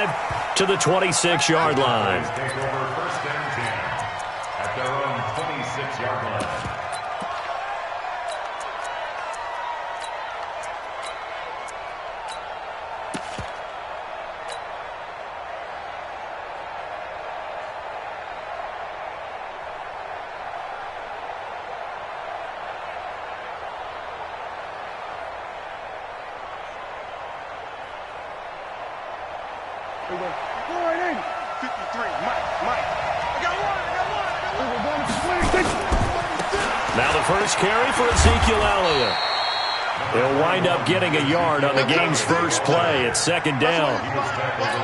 drive to the 26-yard line. Take over first and 10 at their own 26-yard line. Now the first carry for Ezekiel Elliott. They'll wind up getting a yard on the game's first play. It's second down.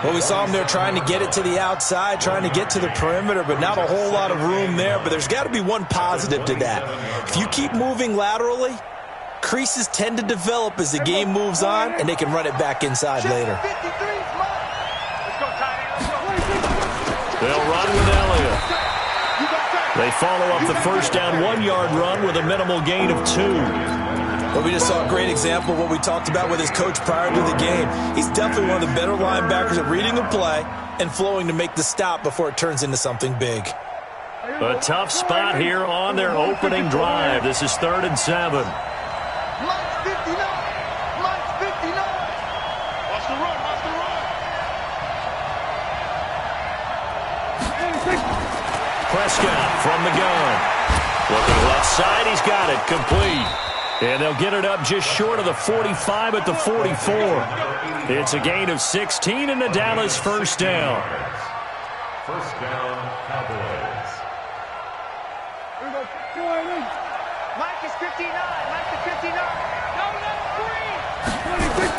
Well, we saw him there trying to get it to the outside, trying to get to the perimeter, but not a whole lot of room there. But there's got to be one positive to that. If you keep moving laterally, creases tend to develop as the game moves on, and they can run it back inside later. They'll run with Elliott. They follow up the first down 1-yard run with a minimal gain of 2. Well, we just saw a great example of what we talked about with his coach prior to the game. He's definitely one of the better linebackers at reading a play and flowing to make the stop before it turns into something big. A tough spot here on their opening drive. This is 3rd and 7. Prescott from the gun. Looking left side, he's got it. Complete. And they'll get it up just short of the 45 at the 44. It's a gain of 16 and a Dallas first down. First down, Cowboys. Mike is 59. Mike is 59. No, free.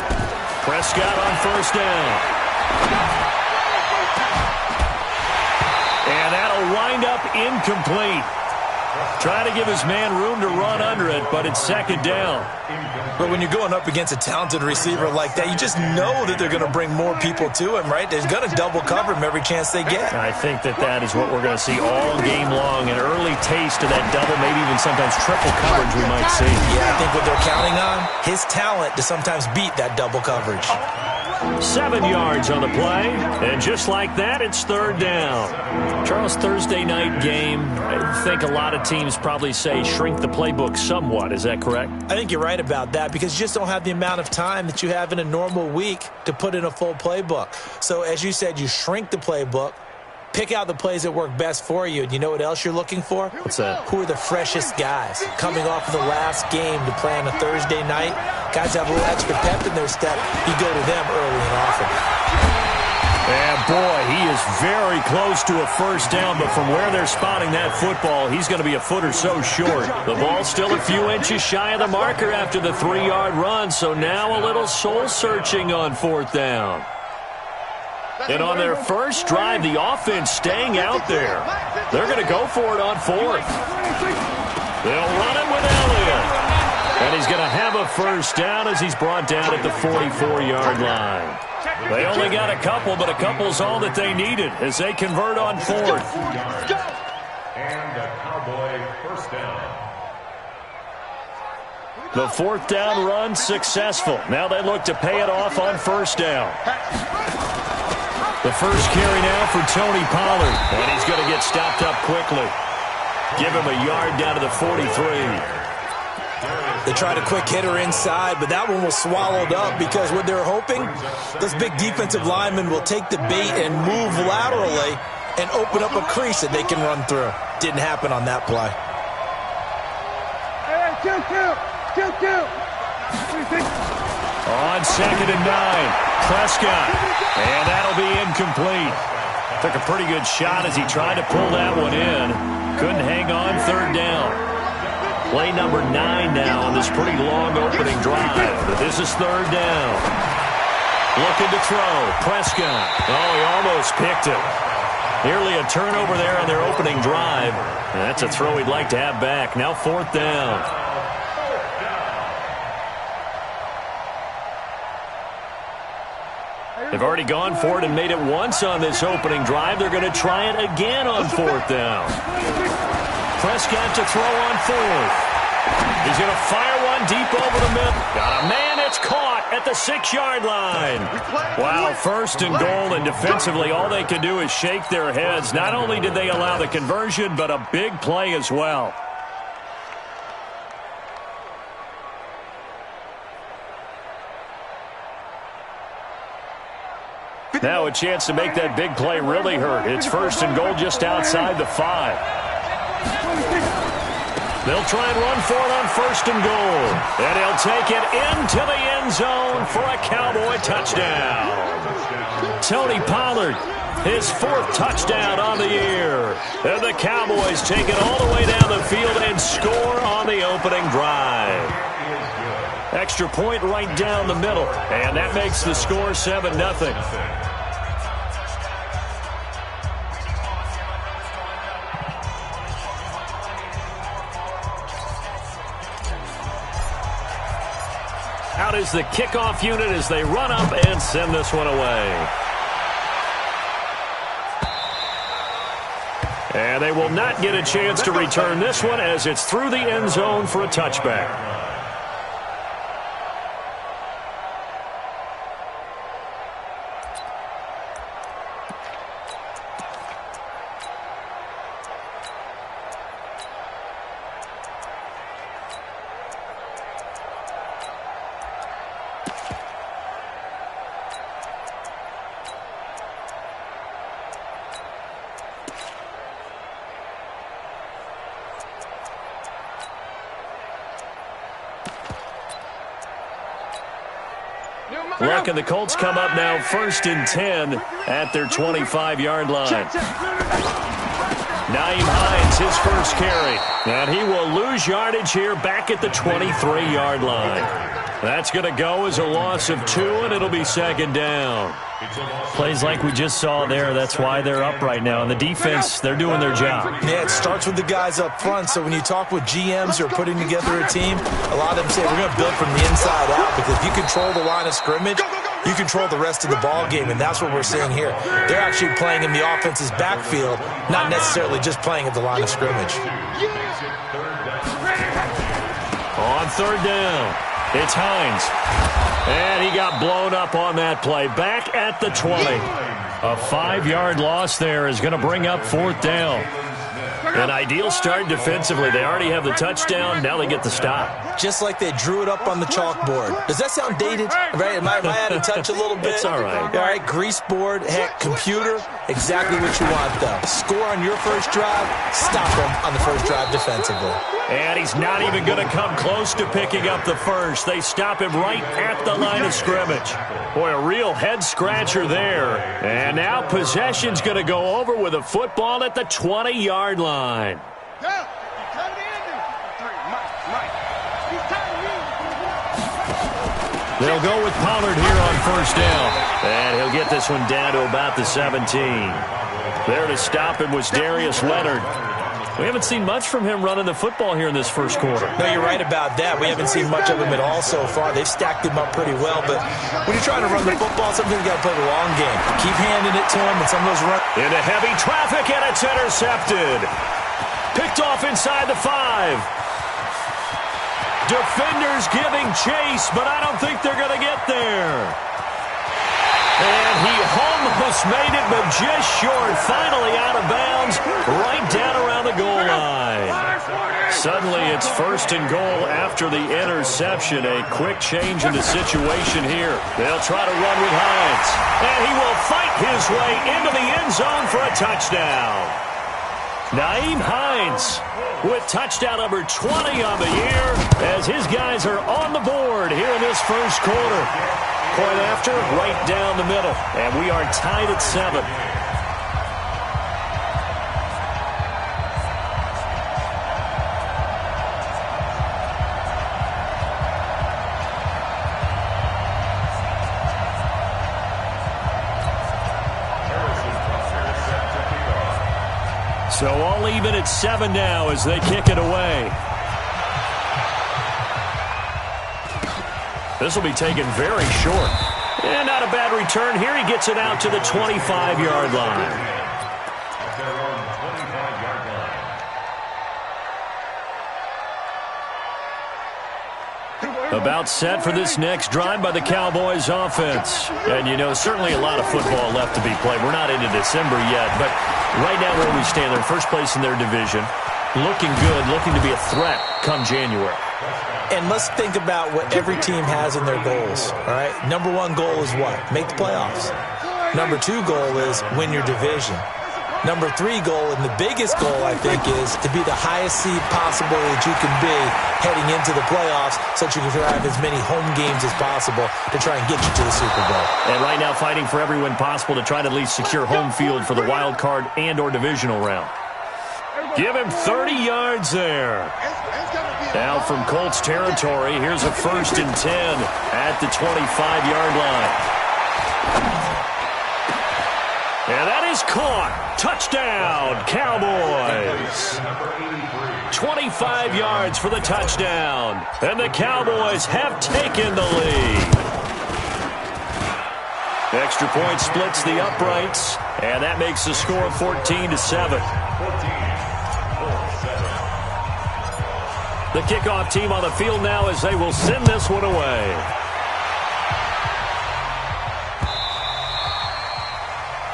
Prescott on first down. And that'll wind up incomplete. Trying to give his man room to run under it, but it's second down. But when you're going up against a talented receiver like that, you just know that they're going to bring more people to him, right? They're going to double cover him every chance they get. I think that is what we're going to see all game long. An early taste of that double, maybe even sometimes triple coverage we might see. Yeah, I think what they're counting on, his talent to sometimes beat that double coverage. 7 yards on the play, and just like that, it's third down. Charles, Thursday night game, I think a lot of teams probably say shrink the playbook somewhat. Is that correct? I think you're right about that because you just don't have the amount of time that you have in a normal week to put in a full playbook. So as you said, you shrink the playbook, pick out the plays that work best for you. And you know what else you're looking for? What's that? Who are the freshest guys coming off of the last game to play on a Thursday night? Guys have a little extra pep in their step. You go to them early and often. And boy, he is very close to a first down, but from where they're spotting that football, he's going to be a foot or so short. The ball's still a few inches shy of the marker after the 3-yard run, so now a little soul-searching on 4th down. And on their first drive, the offense staying out there. They're going to go for it on 4th. They'll run it with Elliott. And he's going to have a first down as he's brought down at the 44-yard line. They only got a couple, but a couple's all that they needed as they convert on 4th. And a Cowboy first down. The 4th down run successful. Now they look to pay it off on first down. The first carry now for Tony Pollard. And he's going to get stopped up quickly. Give him a yard down to the 43. They tried a quick hitter inside, but that one was swallowed up because what they're hoping, those big defensive linemen will take the bait and move laterally and open up a crease that they can run through. Didn't happen on that play. On 2nd and 9, Prescott. And that'll be incomplete. Took a pretty good shot as he tried to pull that one in. Couldn't hang on 3rd down. Play number 9 now on this pretty long opening drive. But this is 3rd down. Looking to throw. Prescott. Oh, he almost picked it. Nearly a turnover there on their opening drive. And that's a throw he'd like to have back. Now 4th down. They've already gone for it and made it once on this opening drive. They're going to try it again on 4th down. Prescott to throw on 4th. He's going to fire one run deep over the middle. Got a man that's caught at the 6-yard line. Wow, first and goal, and defensively all they can do is shake their heads. Not only did they allow the conversion, but a big play as well. Now a chance to make that big play really hurt. It's first and goal just outside the 5. They'll try and run for it on first and goal. And he'll take it into the end zone for a Cowboy touchdown. Tony Pollard, his 4th touchdown on the year. And the Cowboys take it all the way down the field and score on the opening drive. Extra point right down the middle. And that makes the score 7-0. Out is the kickoff unit as they run up and send this one away. And they will not get a chance to return this one as it's through the end zone for a touchback. Luck and the Colts come up now first and 10 at their 25-yard line. Nyheim Hines, his first carry. And he will lose yardage here back at the 23-yard line. That's going to go as a loss of 2, and it'll be second down. Plays like we just saw there, that's why they're up right now. And the defense, they're doing their job. Yeah, it starts with the guys up front. So when you talk with GMs who are putting together a team, a lot of them say we're going to build from the inside out, because if you control the line of scrimmage, you control the rest of the ball game, and that's what we're seeing here. They're actually playing in the offense's backfield, not necessarily just playing at the line of scrimmage. On third down, it's Hines. And he got blown up on that play. Back at the 20. A 5-yard loss there is going to bring up fourth down. An ideal start defensively. They already have the touchdown. Now they get the stop. Just like they drew it up on the chalkboard. Does that sound dated? Right? Am I out of touch a little bit? It's all right. All right, grease board, heck, computer, exactly what you want, though. Score on your first drive, stop them on the first drive defensively. And he's not even going to come close to picking up the first. They stop him right at the line of scrimmage. Boy, a real head-scratcher there. And now possession's going to go over with a football at the 20-yard line. They'll go with Pollard here on first down. And he'll get this one down to about the 17. There to stop him was Darius Leonard. We haven't seen much from him running the football here in this first quarter. No, you're right about that. We haven't seen much of him at all so far. They've stacked him up pretty well, but when you're trying to run the football, sometimes you got to play the long game. Keep handing it to him, and some of those runs. Into heavy traffic, and it's intercepted. Picked off inside the 5. Defenders giving chase, but I don't think they're going to get there. And he almost made it, but just short. Finally out of bounds, right down around the goal line. Suddenly it's first and goal after the interception. A quick change in the situation here. They'll try to run with Hines. And he will fight his way into the end zone for a touchdown. Nyheim Hines with touchdown number 20 on the year as his guys are on the board here in this first quarter. Point after, right down the middle. And we are tied at 7. So all even at 7 now as they kick it away. This will be taken very short. And not a bad return here. He gets it out to the 25-yard line. About set for this next drive by the Cowboys offense. And, you know, certainly a lot of football left to be played. We're not into December yet, but right now where we stand, they're first place in their division. Looking good, looking to be a threat come January. And let's think about what every team has in their goals, all right? Number one goal is what? Make the playoffs. Number two goal is win your division. Number three goal, and the biggest goal, I think, is to be the highest seed possible that you can be heading into the playoffs so that you can have as many home games as possible to try and get you to the Super Bowl. And right now fighting for every win possible to try to at least secure home field for the wild card and or divisional round. Give him 30 yards there. Now from Colts territory, here's a 1st and 10 at the 25-yard line. And that is caught. Touchdown, Cowboys. 25 yards for the touchdown. And the Cowboys have taken the lead. Extra point splits the uprights. And that makes the score 14-7. The kickoff team on the field now as they will send this one away.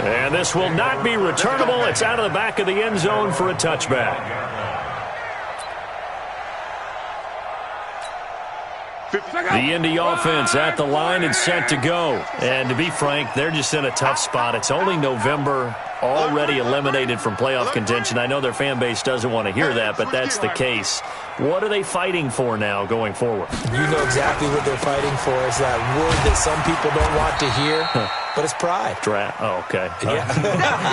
And this will not be returnable. It's out of the back of the end zone for a touchback. The Indy offense at the line and set to go. And to be frank, they're just in a tough spot. It's only November, already eliminated from playoff contention. I know their fan base doesn't want to hear that, but that's the case. What are they fighting for now going forward? You know exactly what they're fighting for. Is that word that some people don't want to hear, but it's pride. Draft. Oh, okay. Yeah.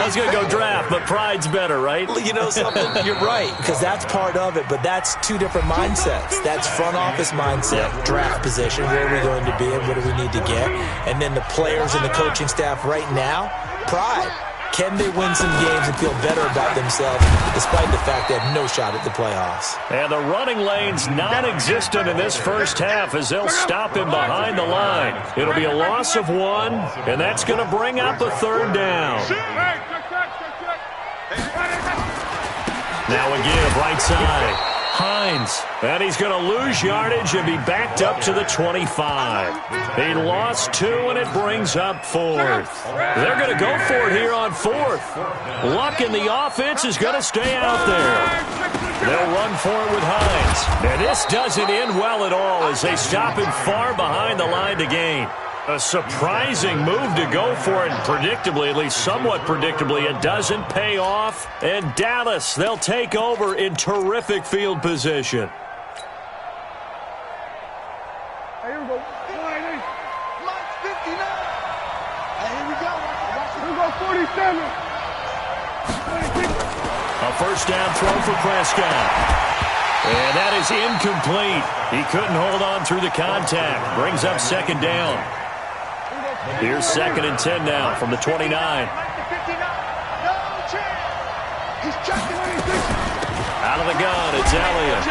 I was going to go draft, but pride's better, right? You know something? You're right, because that's part of it, but that's two different mindsets. That's front office mindset, draft position, where are we going to be and what do we need to get? And then the players and the coaching staff right now, pride. Can they win some games and feel better about themselves despite the fact they have no shot at the playoffs? And the running lane's non-existent in this first half as they'll stop him behind the line. It'll be a loss of 1, and that's going to bring up a 3rd down. Now again, right side. Hines, and he's going to lose yardage and be backed up to the 25. He lost 2, and it brings up 4th. They're going to go for it here on 4th. Luck in the offense is going to stay out there. They'll run for it with Hines. And this doesn't end well at all as they stop him far behind the line to gain. A surprising move to go for it, predictably, at least somewhat predictably, it doesn't pay off. And Dallas, they'll take over in terrific field position. Here we go. Mike's 59. Here we go. Here we go, 47. A 1st down throw for Prescott. And that is incomplete. He couldn't hold on through the contact. Brings up 2nd down. Here's 2nd and 10 now from the 29. Out of the gun, it's Elliott.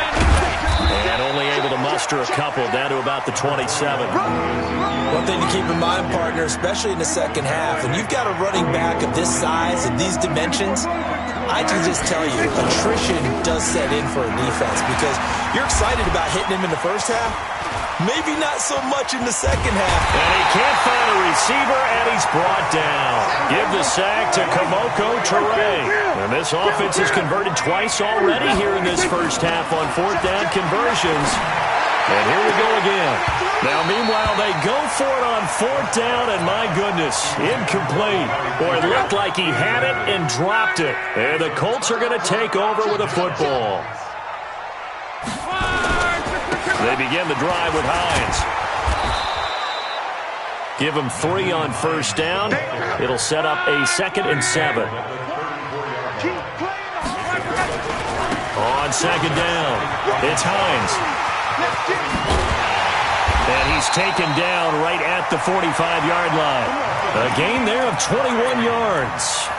And only able to muster a couple down to about the 27. One thing to keep in mind, partner, especially in the second half, and you've got a running back of this size and these dimensions, I can just tell you, attrition does set in for a defense because you're excited about hitting him in the first half. Maybe not so much in the second half. And he can't find a receiver, and he's brought down. Give the sack to Kamoko Toure. And this offense has converted twice already here in this first half on 4th down conversions. And here we go again. Now, meanwhile, they go for it on 4th down, and my goodness, incomplete. Boy, it looked like he had it and dropped it. And the Colts are going to take over with a football. They begin the drive with Hines. Give him 3 on 1st down. It'll set up a 2nd and 7. On 2nd down, it's Hines. And he's taken down right at the 45-yard line. A gain there of 21 yards.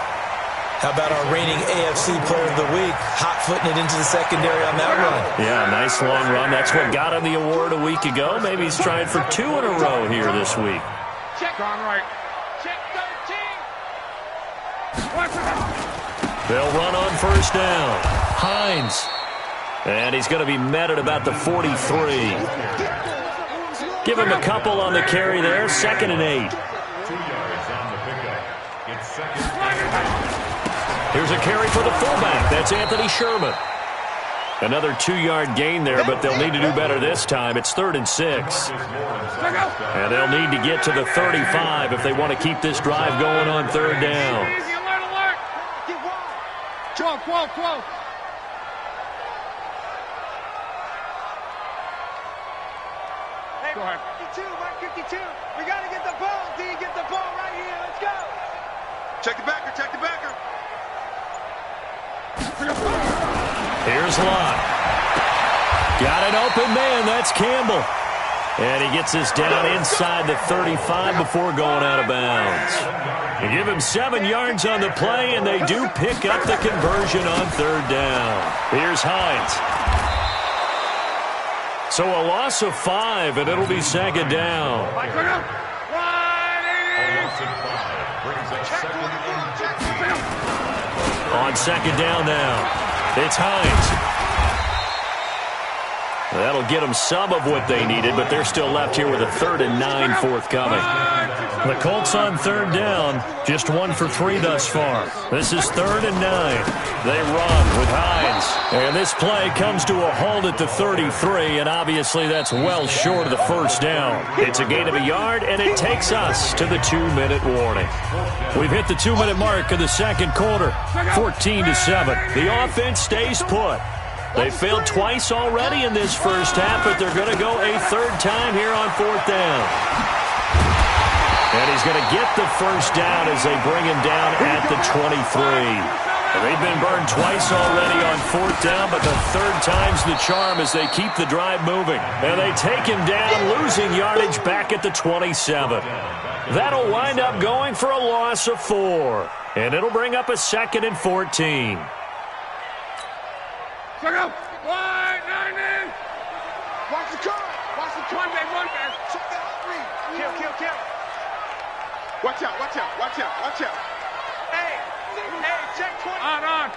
How about our reigning AFC Player of the Week, hot-footing it into the secondary on that run? Yeah, nice long run. That's what got him the award a week ago. Maybe he's trying for 2 in a row here this week. Check on right. Check 13. They'll run on 1st down. Hines. And he's going to be met at about the 43. Give him a couple on the carry there. 2nd and 8. 2 yards on the pickup. It's 2nd and 8. Here's a carry for the fullback. That's Anthony Sherman. Another 2-yard gain there, but they'll need to do better this time. It's 3rd and 6. And they'll need to get to the 35 if they want to keep this drive going on 3rd down. Get wide. 12. Hey, Mark 52. We got to get the ball, D. Get the ball right here. Let's go. Check the backer. Here's Locke. Got an open man. That's Campbell. And he gets this down inside the 35 before going out of bounds. They give him 7 yards on the play, and they do pick up the conversion on 3rd down. Here's Hines. So a loss of 5, and it'll be 2nd down. A loss of 5 brings up 2nd and 15. On 2nd down now. It's Hines. That'll get them some of what they needed, but they're still left here with a 3rd and 9 forthcoming. The Colts on 3rd down, just 1 for 3 thus far. This is 3rd and 9. They run with Hines. And this play comes to a halt at the 33, and obviously that's well short of the 1st down. It's a gain of a yard, and it takes us to the 2-minute warning. We've hit the 2-minute mark of the 2nd quarter, 14-7. The offense stays put. They failed twice already in this 1st half, but they're going to go a 3rd time here on 4th down. And he's going to get the 1st down as they bring him down at the 23. They've been burned twice already on 4th down, but the 3rd time's the charm as they keep the drive moving. And they take him down, losing yardage back at the 27. That'll wind up going for a loss of 4. And it'll bring up a 2nd and 14. Check out. Wide, 90. Watch the car. One man. Check the out read. Kill. Watch out. Hey, check 20. On.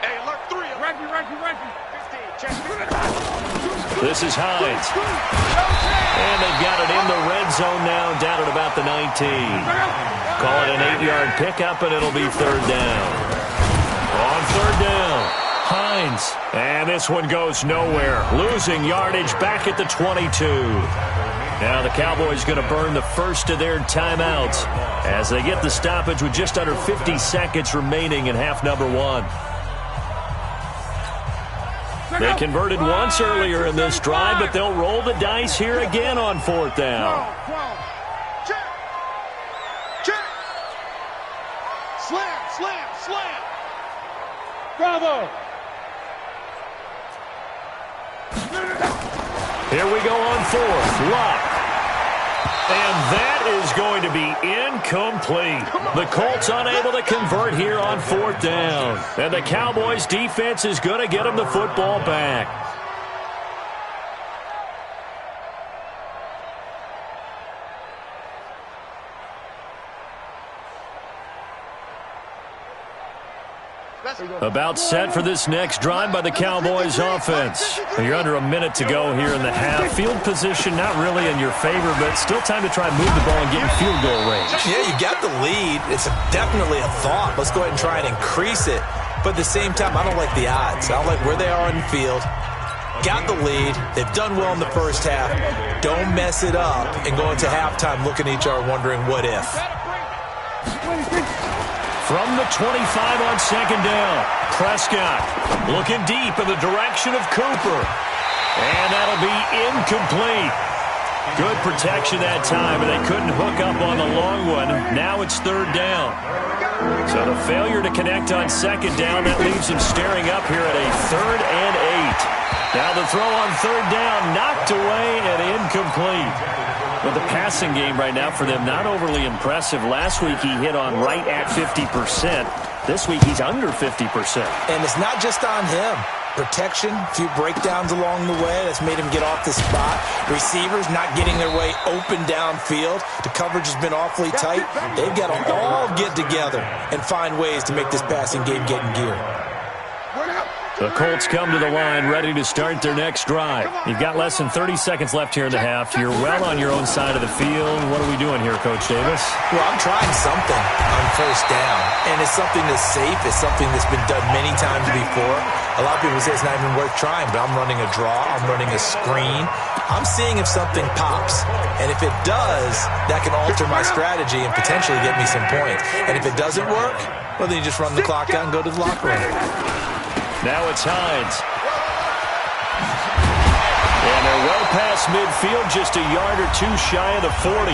Hey, alert 3. Reggie. 15. Check. This is Hines. And they've got it in the red zone now, down at about the 19. Call it an 8-yard pickup, and it'll be 3rd down. On 3rd down, Hines. And this one goes nowhere. Losing yardage back at the 22. Now the Cowboys going to burn the first of their timeouts as they get the stoppage with just under 50 seconds remaining in half number 1. They converted once earlier in this drive, but they'll roll the dice here again on 4th down. Check. Slam. Bravo. Here we go on 4th. Locke. And that is going to be incomplete. The Colts unable to convert here on 4th down. And the Cowboys defense is going to get them the football back. About set for this next drive by the Cowboys offense. You're under a minute to go here in the half. Field position not really in your favor, but still time to try and move the ball and get in field goal range. Yeah, you got the lead. It's definitely a thought. Let's go ahead and try and increase it. But at the same time, I don't like the odds. I don't like where they are on the field. Got the lead. They've done well in the 1st half. Don't mess it up and go into halftime looking at each other wondering what if. From the 25 on 2nd down, Prescott looking deep in the direction of Cooper. And that'll be incomplete. Good protection that time, and they couldn't hook up on the long one. Now it's 3rd down. So the failure to connect on 2nd down, that leaves them staring up here at a 3rd and 8. Now the throw on 3rd down, knocked away and incomplete. Well, the passing game right now for them, not overly impressive. Last week he hit on right at 50%. This week he's under 50%. And it's not just on him. Protection, a few breakdowns along the way. That's made him get off the spot. Receivers not getting their way open downfield. The coverage has been awfully tight. They've got to all get together and find ways to make this passing game get in gear. The Colts come to the line ready to start their next drive. You've got less than 30 seconds left here in the half. You're well on your own side of the field. What are we doing here, Coach Davis? Well, I'm trying something on first down, and it's something that's safe. It's something that's been done many times before. A lot of people say it's not even worth trying, but I'm running a draw. I'm running a screen. I'm seeing if something pops, and if it does, that can alter my strategy and potentially get me some points. And if it doesn't work, well, then you just run the clock out and go to the locker room. Now it's Hines. And they're well past midfield, just a yard or two shy of the 40.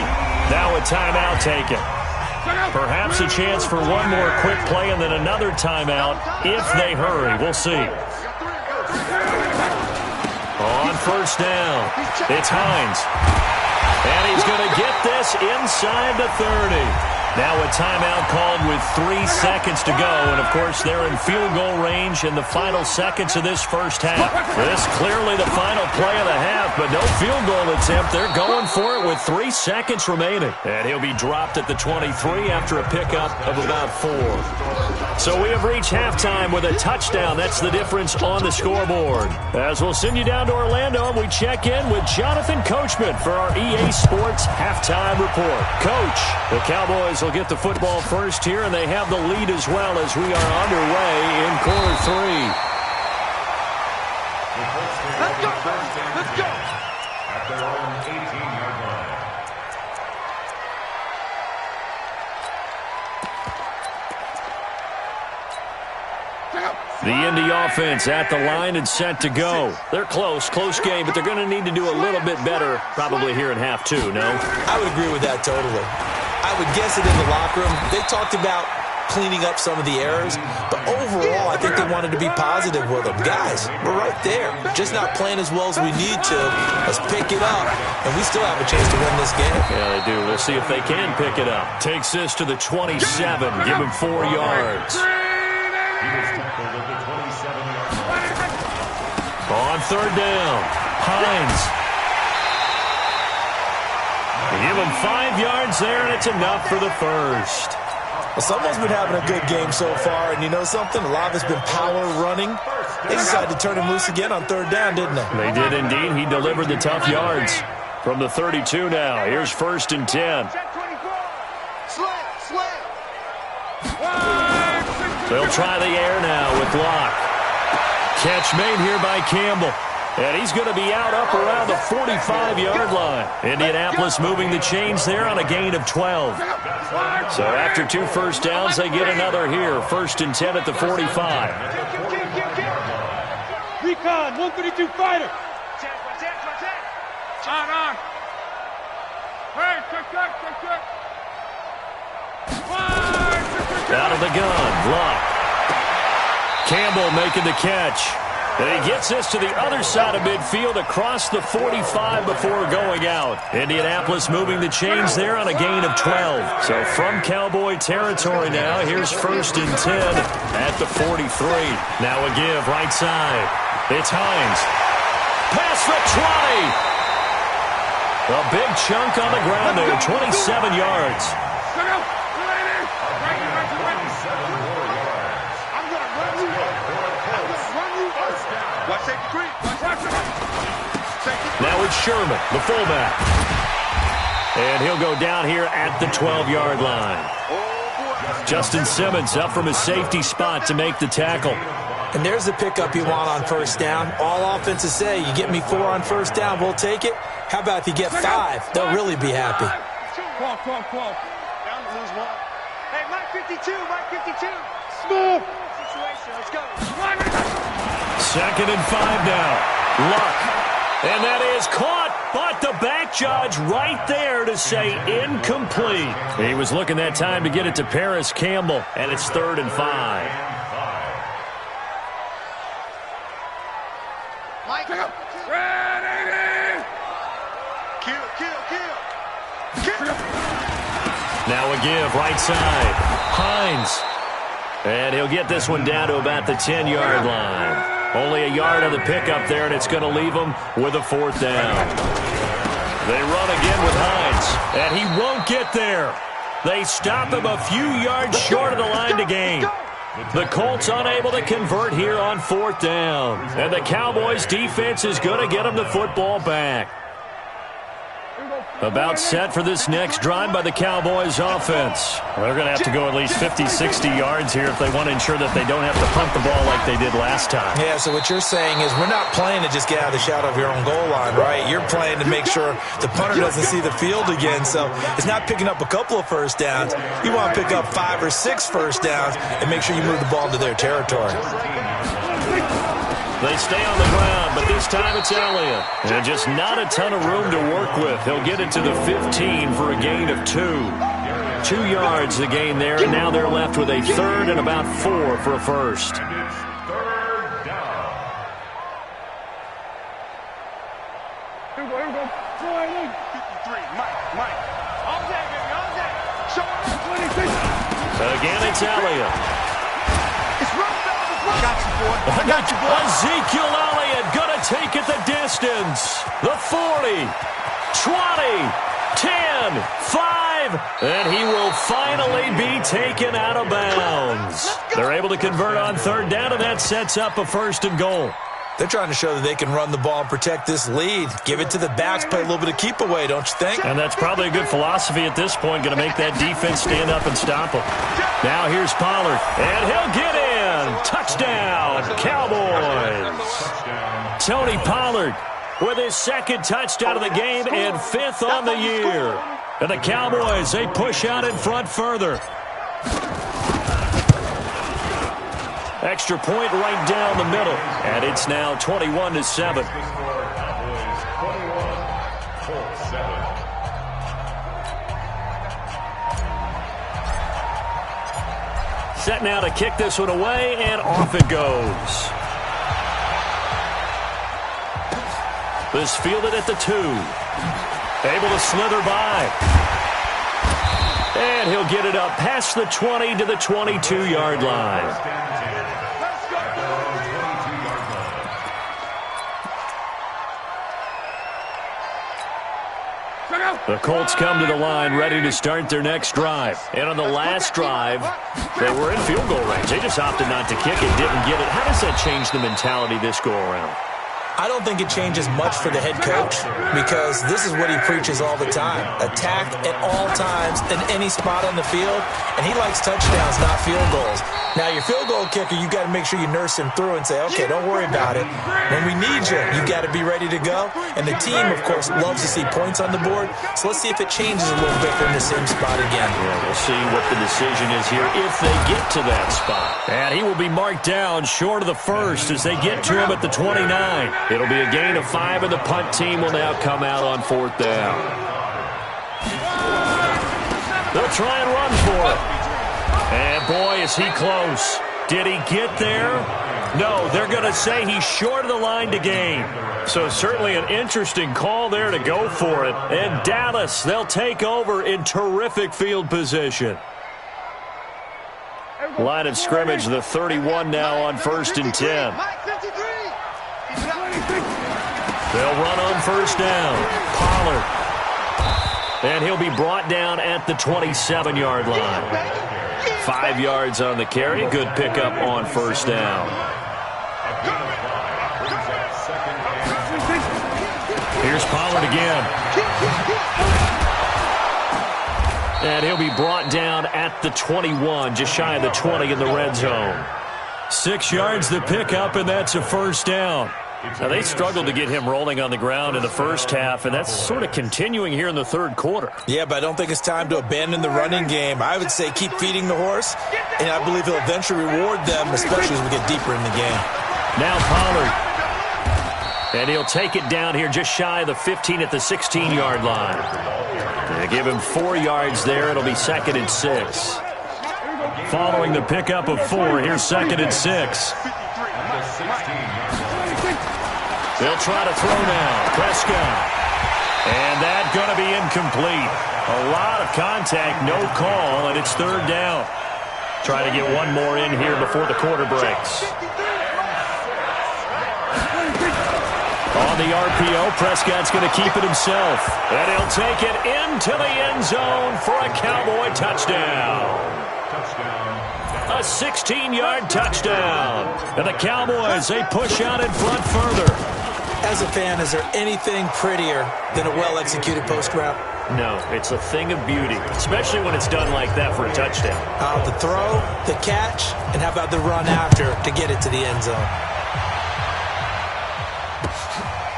Now a timeout taken. Perhaps a chance for one more quick play and then another timeout if they hurry. We'll see. On first down, it's Hines. And he's going to get this inside the 30. Now a timeout called with 3 seconds to go. And, of course, they're in field goal range in the final seconds of this first half. This clearly the final play of the half, but no field goal attempt. They're going for it with 3 seconds remaining. And he'll be dropped at the 23 after a pickup of about 4. So we have reached halftime with a touchdown. That's the difference on the scoreboard. As we'll send you down to Orlando, we check in with Jonathan Coachman for our EA Sports Halftime Report. Coach, the Cowboys will get the football first here, and they have the lead as well as we are underway in quarter 3. Let's go. Let's go. At their own 18-yard line. The Indy offense at the line and set to go. They're close game, but they're going to need to do a little bit better probably here in half 2, no? I would agree with that totally. I would guess it in the locker room. They talked about cleaning up some of the errors, but overall, I think they wanted to be positive with them. Guys, we're right there. Just not playing as well as we need to. Let's pick it up, and we still have a chance to win this game. Yeah, they do. We'll see if they can pick it up. Takes this to the 27. Give him 4 yards. On third down, Hines. Give him 5 yards there, and it's enough for the first. Well, someone's been having a good game so far, and you know something? A lot of it's been power running. They decided to turn him loose again on third down, didn't they? They did indeed. He delivered the tough yards from the 32 now. Here's 1st and 10. They'll try the air now with Locke. Catch made here by Campbell. And he's going to be out up around the 45-yard line. Indianapolis moving the chains there on a gain of 12. So after 2 first downs, they get another here. 1st and 10 at the 45. Recon, 132 fighter. On. Hey, check. Out of the gun, Locke. Campbell making the catch. And he gets this to the other side of midfield across the 45 before going out. Indianapolis moving the chains there on a gain of 12. So from Cowboy territory now, here's 1st and 10 at the 43. Now a give right side. It's Hines. Pass for 20. A big chunk on the ground there, 27 yards. Now it's Sherman, the fullback. And he'll go down here at the 12-yard line. Justin Simmons up from his safety spot to make the tackle. And there's the pickup you want on first down. All offenses say, you get me 4 on first down, we'll take it. How about if you get 5? They'll really be happy. Call. Down to lose 1. Hey, Mike 52. Smooth. Situation, let's go. 2nd and 5 now. Luck. And that is caught, but the back judge right there to say incomplete. He was looking that time to get it to Paris Campbell, and it's 3rd and 5. Mike, ready. Kill. Now a give right side. Hines. And he'll get this one down to about the 10-yard line. Only a yard on the pickup there, and it's going to leave him with a 4th down. They run again with Hines, and he won't get there. They stop him a few yards short of the line to gain. The Colts unable to convert here on 4th down. And the Cowboys defense is going to get them the football back. About set for this next drive by the Cowboys offense. They're going to have to go at least 50, 60 yards here if they want to ensure that they don't have to punt the ball like they did last time. Yeah, so what you're saying is we're not playing to just get out of the shadow of your own goal line, right? You're playing to make sure the punter doesn't see the field again. So it's not picking up a couple of first downs. You want to pick up 5 or 6 first downs and make sure you move the ball into their territory. They stay on the ground, but this time it's Elliott. And just not a ton of room to work with. He'll get it to the 15 for a gain of 2. 2 yards the gain there, and now they're left with a 3rd and about 4 for a first. And it's 3rd down. Here we go. 53, Mike. All day, baby, all day. Show up 26. Again, it's Elliott. It's run, fellas. I got you, boy. Ezekiel Elliott going to take it the distance. The 40, 20, 10, 5, and he will finally be taken out of bounds. They're able to convert on 3rd down, and that sets up a 1st and goal. They're trying to show that they can run the ball and protect this lead. Give it to the backs, play a little bit of keep away, don't you think? And that's probably a good philosophy at this point, going to make that defense stand up and stop them. Now here's Pollard, and he'll get in. Touchdown, Cowboys. Tony Pollard with his 2nd touchdown of the game and 5th on the year. And the Cowboys, they push out in front further. Extra point right down the middle. And it's now 21-7. Set now to kick this one away, and off it goes. This fielded at the 2. Able to slither by. And he'll get it up past the 20 to the 22-yard line. The Colts come to the line ready to start their next drive. And on the last drive, they were in field goal range. They just opted not to kick it, didn't get it. How does that change the mentality this go-around? I don't think it changes much for the head coach because this is what he preaches all the time. Attack at all times in any spot on the field, and he likes touchdowns, not field goals. Now, your field goal kicker, you got to make sure you nurse him through and say, okay, don't worry about it. When we need you, you got to be ready to go. And the team, of course, loves to see points on the board. So let's see if it changes a little bit from the same spot again. Yeah, we'll see what the decision is here if they get to that spot. And he will be marked down short of the 1st as they get to him at the 29. It'll be a gain of 5, and the punt team will now come out on 4th down. They'll try and run for it. And boy, is he close. Did he get there? No, they're going to say he's short of the line to gain. So certainly an interesting call there to go for it. And Dallas, they'll take over in terrific field position. Line of scrimmage, the 31 now on 1st and 10. They'll run on 1st down. Pollard. And he'll be brought down at the 27-yard line. 5 yards on the carry. Good pickup on 1st down. Here's Pollard again. And he'll be brought down at the 21, just shy of the 20 in the red zone. 6 yards the pickup, and that's a 1st down. Now, they struggled to get him rolling on the ground in the first half, and that's sort of continuing here in the 3rd quarter. Yeah, but I don't think it's time to abandon the running game. I would say keep feeding the horse, and I believe he'll eventually reward them, especially as we get deeper in the game. Now Pollard. And he'll take it down here just shy of the 15 at the 16-yard line. They give him 4 yards there. It'll be 2nd and 6. Following the pickup of 4, here's 2nd and 6. They'll try to throw now. Prescott. And that's going to be incomplete. A lot of contact, no call, and it's 3rd down. Try to get one more in here before the quarter breaks. On the RPO, Prescott's going to keep it himself. And he'll take it into the end zone for a Cowboy touchdown. A 16-yard touchdown. And the Cowboys, they push out in front further. As a fan, is there anything prettier than a well-executed post route? No, it's a thing of beauty, especially when it's done like that for a touchdown. The throw, the catch, and how about the run after to get it to the end zone?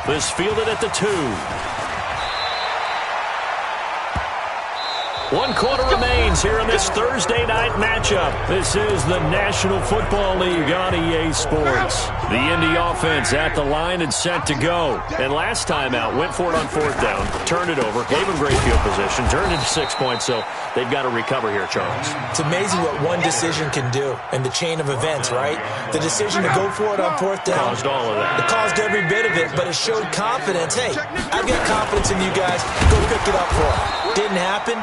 This fielded at the 2. 1 quarter remains here in this Thursday night matchup. This is the National Football League on EA Sports. The Indy offense at the line and set to go. And last time out, went for it on 4th down, turned it over, gave him great field position, turned it to 6 points, so they've got to recover here, Charles. It's amazing what one decision can do in the chain of events, right? The decision to go for it on 4th down. Caused all of that. It caused every bit of it, but it showed confidence. Hey, I've got confidence in you guys. Go pick it up for them. Didn't happen.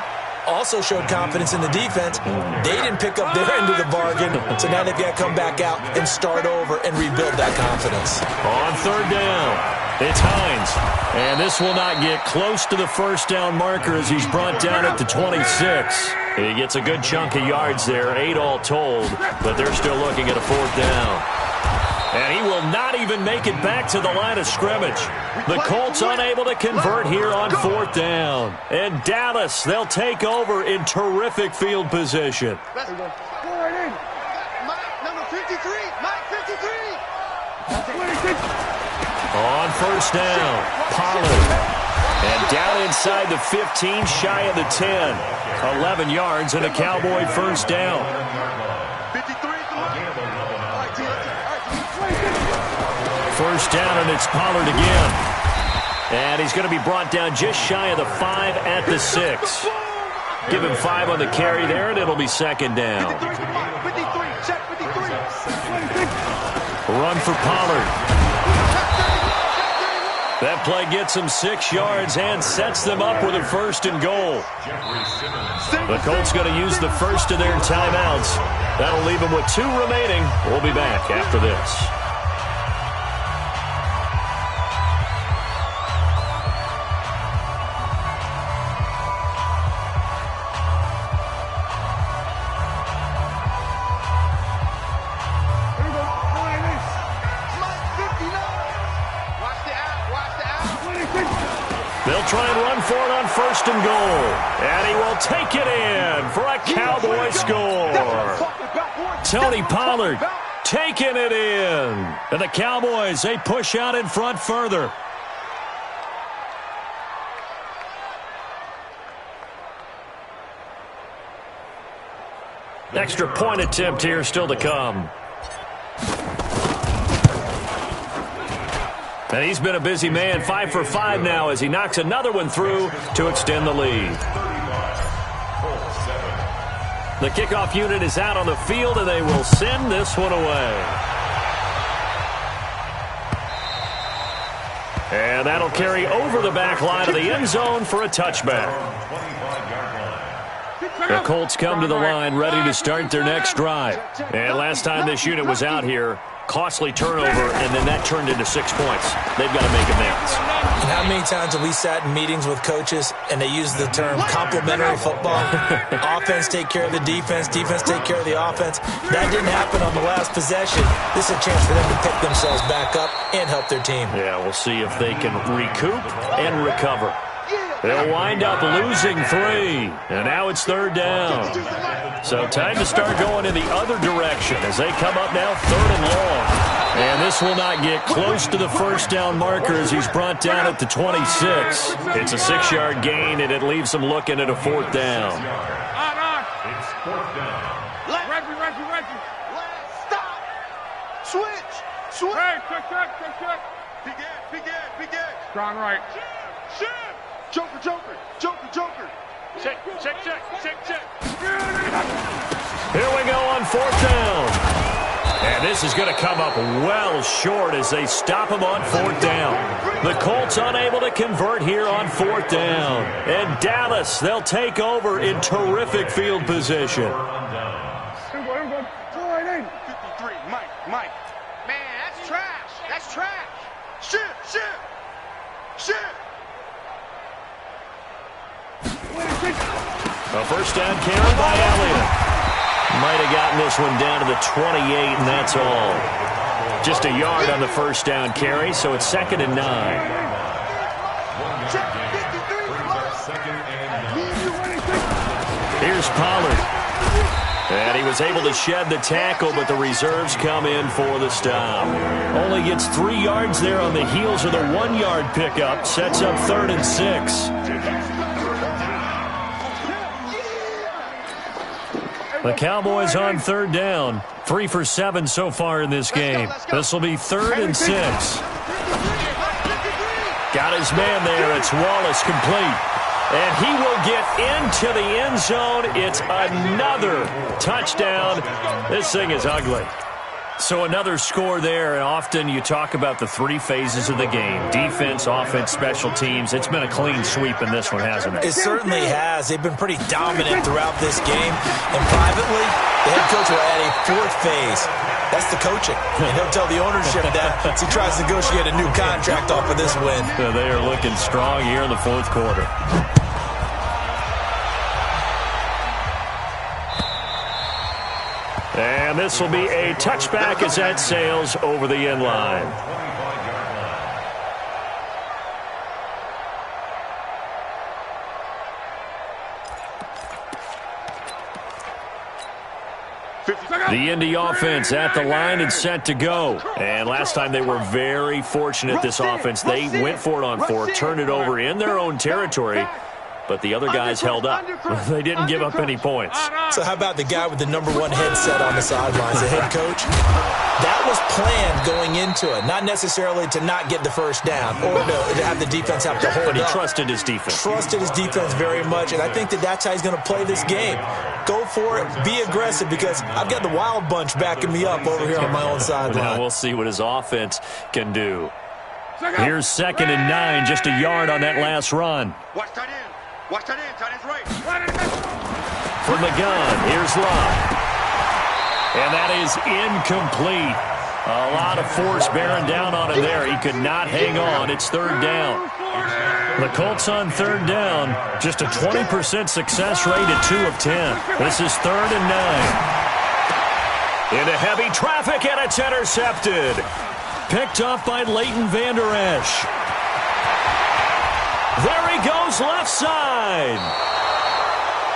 Also showed confidence in the defense. They didn't pick up their end of the bargain, so now they've got to come back out and start over and rebuild that confidence. On 3rd down, it's Hines. And this will not get close to the 1st down marker as he's brought down at the 26. He gets a good chunk of yards there, 8 all told, but they're still looking at a 4th down. And he will not even make it back to the line of scrimmage. The Colts unable to convert here on 4th down. And Dallas, they'll take over in terrific field position. Mike, number 53. Mike, 53. On 1st down, Pollard. And down inside the 15, shy of the 10. 11 yards and a Cowboy 1st down. 53. 1st down, and it's Pollard again. And he's going to be brought down just shy of the 5 at the 6. Give him 5 on the carry there, and it'll be 2nd down. 53. Check 53. Run for Pollard. That play gets him 6 yards and sets them up with a 1st and goal. The Colts going to use the first of their timeouts. That'll leave them with 2 remaining. We'll be back after this. They'll try and run for it on 1st and goal. And he will take it in for a Cowboy score. Tony Pollard taking it in. And the Cowboys, they push out in front further. Extra point attempt here still to come. And he's been a busy man, 5 for 5 now as he knocks another one through to extend the lead. The kickoff unit is out on the field, and they will send this one away. And that'll carry over the back line of the end zone for a touchback. The Colts come to the line ready to start their next drive. And last time this unit was out here, costly turnover, and then that turned into 6 points. They've got to make amends. And how many times have we sat in meetings with coaches and they use the term complementary football? Offense take care of the defense, defense take care of the offense. That didn't happen on the last possession. This is a chance for them to pick themselves back up and help their team. Yeah, we'll see if they can recoup and recover. They'll wind up losing 3, and now it's 3rd down. So time to start going in the other direction as they come up now 3rd and long. And this will not get close to the 1st down marker as he's brought down at the 26. It's a 6-yard gain, and it leaves them looking at a 4th down. It's 4th down. Reggie. Stop. Switch. Hey, check. Big Ed. Strong right. Shit. Joker. Check. Here we go on 4th down. And this is going to come up well short as they stop him on 4th down. The Colts unable to convert here on 4th down. And Dallas, they'll take over in terrific field position. 53, Mike. Man, that's trash. Shit. A 1st down carry by Elliott. Might have gotten this one down to the 28, and that's all. Just a yard on the first down carry, so it's 2nd and 9. Here's Pollard. And he was able to shed the tackle, but the reserves come in for the stop. Only gets 3 yards there on the heels of the 1-yard pickup. Sets up 3rd and 6. The Cowboys on 3rd down. 3 for 7 so far in this game. This will be 3rd and 6. Got his man there. It's Wallace complete. And he will get into the end zone. It's another touchdown. This thing is ugly. So another score there, and often you talk about the 3 phases of the game. Defense, offense, special teams. It's been a clean sweep in this one, hasn't it? It certainly has. They've been pretty dominant throughout this game. And privately, the head coach will add a 4th phase. That's the coaching. And he'll tell the ownership that as he tries to negotiate a new contract off of this win. They are looking strong here in the 4th quarter. And this will be a touchback as that sails over the end line. The Indy offense at the line and set to go. And last time they were very fortunate, this offense. They went for it on 4, turned it over in their own territory. But the other guys held up. They didn't give up any points. So how about the guy with the #1 headset on the sidelines, the head coach? That was planned going into it. Not necessarily to not get the first down or to have the defense have to hold up. But he trusted his defense. Trusted his defense very much, and I think that's how he's going to play this game. Go for it. Be aggressive, because I've got the wild bunch backing me up over here on my own sideline. Now we'll see what his offense can do. Here's 2nd and 9, just a yard on that last run. Watch tight end. Watch tight end. Tight end's right. From the gun, here's Love. And that is incomplete. A lot of force bearing down on him there. He could not hang on. It's 3rd down. The Colts on 3rd down. Just a 20% success rate at 2 of 10. This is 3rd and 9. Into heavy traffic, and it's intercepted. Picked up by Leighton Vander Esch. There he goes, left side.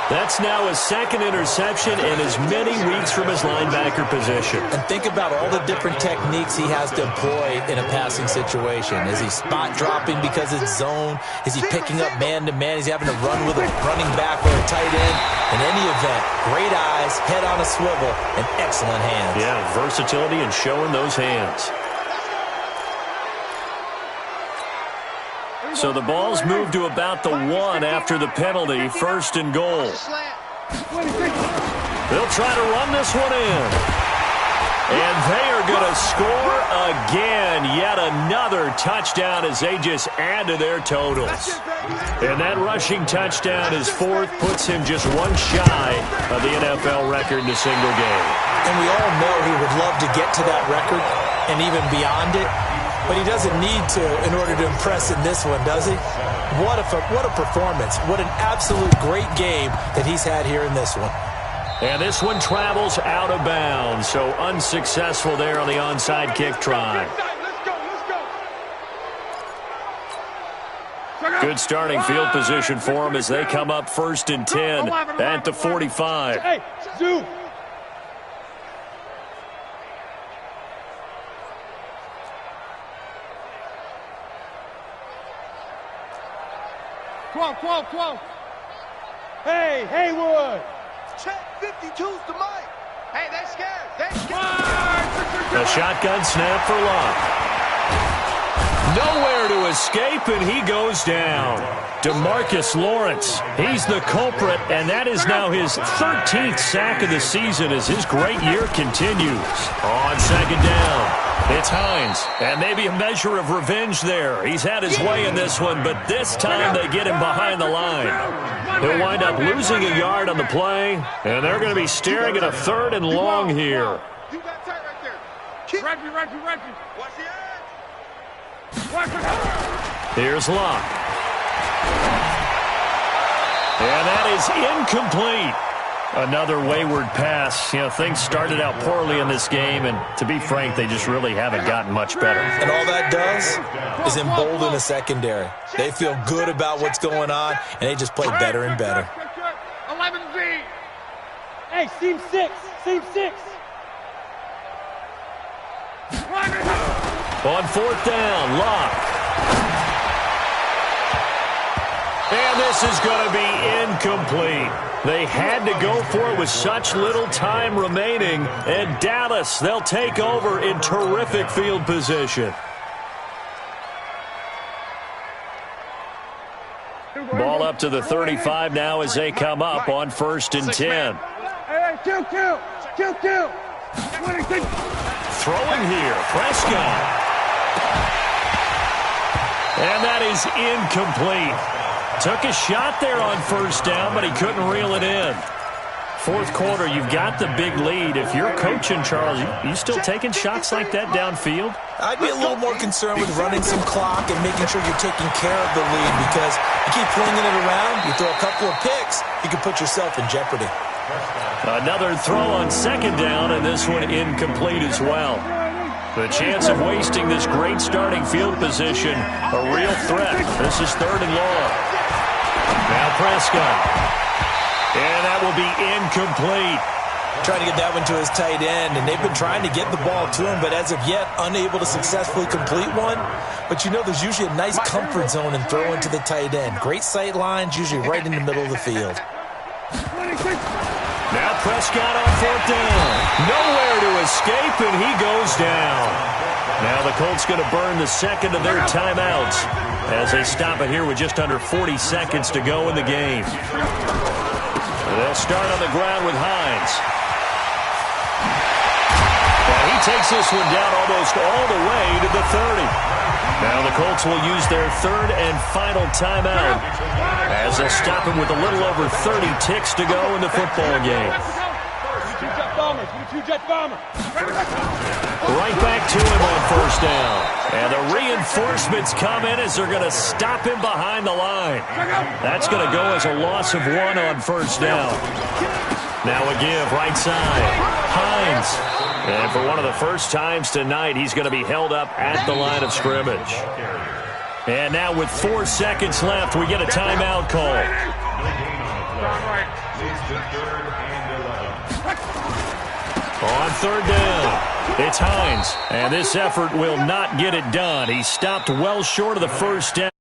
That's now his 2nd interception in as many weeks from his linebacker position. And think about all the different techniques he has to employ in a passing situation. Is he spot dropping because it's zone? Is he picking up man-to-man? Is he having to run with a running back or a tight end? In any event, great eyes, head on a swivel, and excellent hands. Yeah, versatility and showing those hands. So the ball's moved to about the 1 after the penalty. 1st and goal. They'll try to run this one in. And they are going to score again. Yet another touchdown as they just add to their totals. And that rushing touchdown, his 4th, puts him just 1 shy of the NFL record in a single game. And we all know he would love to get to that record and even beyond it. But he doesn't need to in order to impress in this one, does he? What a performance. What an absolute great game that he's had here in this one. And this one travels out of bounds, so unsuccessful there on the onside kick try. Good starting field position for him as they come up 1st and 10 at the 45. Hey, Zoo. Quo. Hey, Haywood. Check 52's the mic. Hey, they scared. A shotgun snap for Love. Nowhere to escape, and he goes down. DeMarcus Lawrence, he's the culprit, and that is now his 13th sack of the season as his great year continues. On 2nd down, it's Hines, and maybe a measure of revenge there. He's had his way in this one, but this time they get him behind the line. He'll wind up losing a yard on the play, and they're going to be staring at a 3rd and long here. You got tight right there. Reggie. Watch the edge. Here's Locke. And that is incomplete. Another wayward pass. You know, things started out poorly in this game, and to be frank, they just really haven't gotten much better. And all that does is embolden the secondary. They feel good about what's going on, and they just play better and better. 11Z. Hey, seam 6. Seam 6. On fourth down, Locke. And this is going to be incomplete. They had to go for it with such little time remaining. And Dallas, they'll take over in terrific field position. Ball up to the 35 now as they come up on 1st and 10. Hey, kill. Throwing here, Prescott. And that is incomplete. Took a shot there on 1st down, but he couldn't reel it in. 4th quarter, you've got the big lead. If you're coaching, Charles, you still taking shots like that downfield? I'd be a little more concerned with running some clock and making sure you're taking care of the lead, because you keep flinging it around, you throw a couple of picks, you can put yourself in jeopardy. Another throw on 2nd down, and this one incomplete as well. The chance of wasting this great starting field position, a real threat. This is 3rd and long. Now Prescott. And that will be incomplete. Trying to get that one to his tight end, and they've been trying to get the ball to him, but as of yet, unable to successfully complete one. But you know, there's usually a nice comfort zone in throwing to the tight end. Great sight lines, usually right in the middle of the field. Now Prescott on 4th down. Nowhere to escape, and he goes down. Now the Colts going to burn the 2nd of their timeouts as they stop it here with just under 40 seconds to go in the game. They'll start on the ground with Hines. And he takes this one down almost all the way to the 30. Now the Colts will use their 3rd and final timeout as they'll stop him with a little over 30 ticks to go in the football game. Right back to him on 1st down. And the reinforcements come in as they're going to stop him behind the line. That's going to go as a loss of 1 on 1st down. Now a give right side. Hines. And for one of the first times tonight, he's going to be held up at the line of scrimmage. And now with 4 seconds left, we get a timeout call. On 3rd down, it's Hines. And this effort will not get it done. He stopped well short of the 1st down.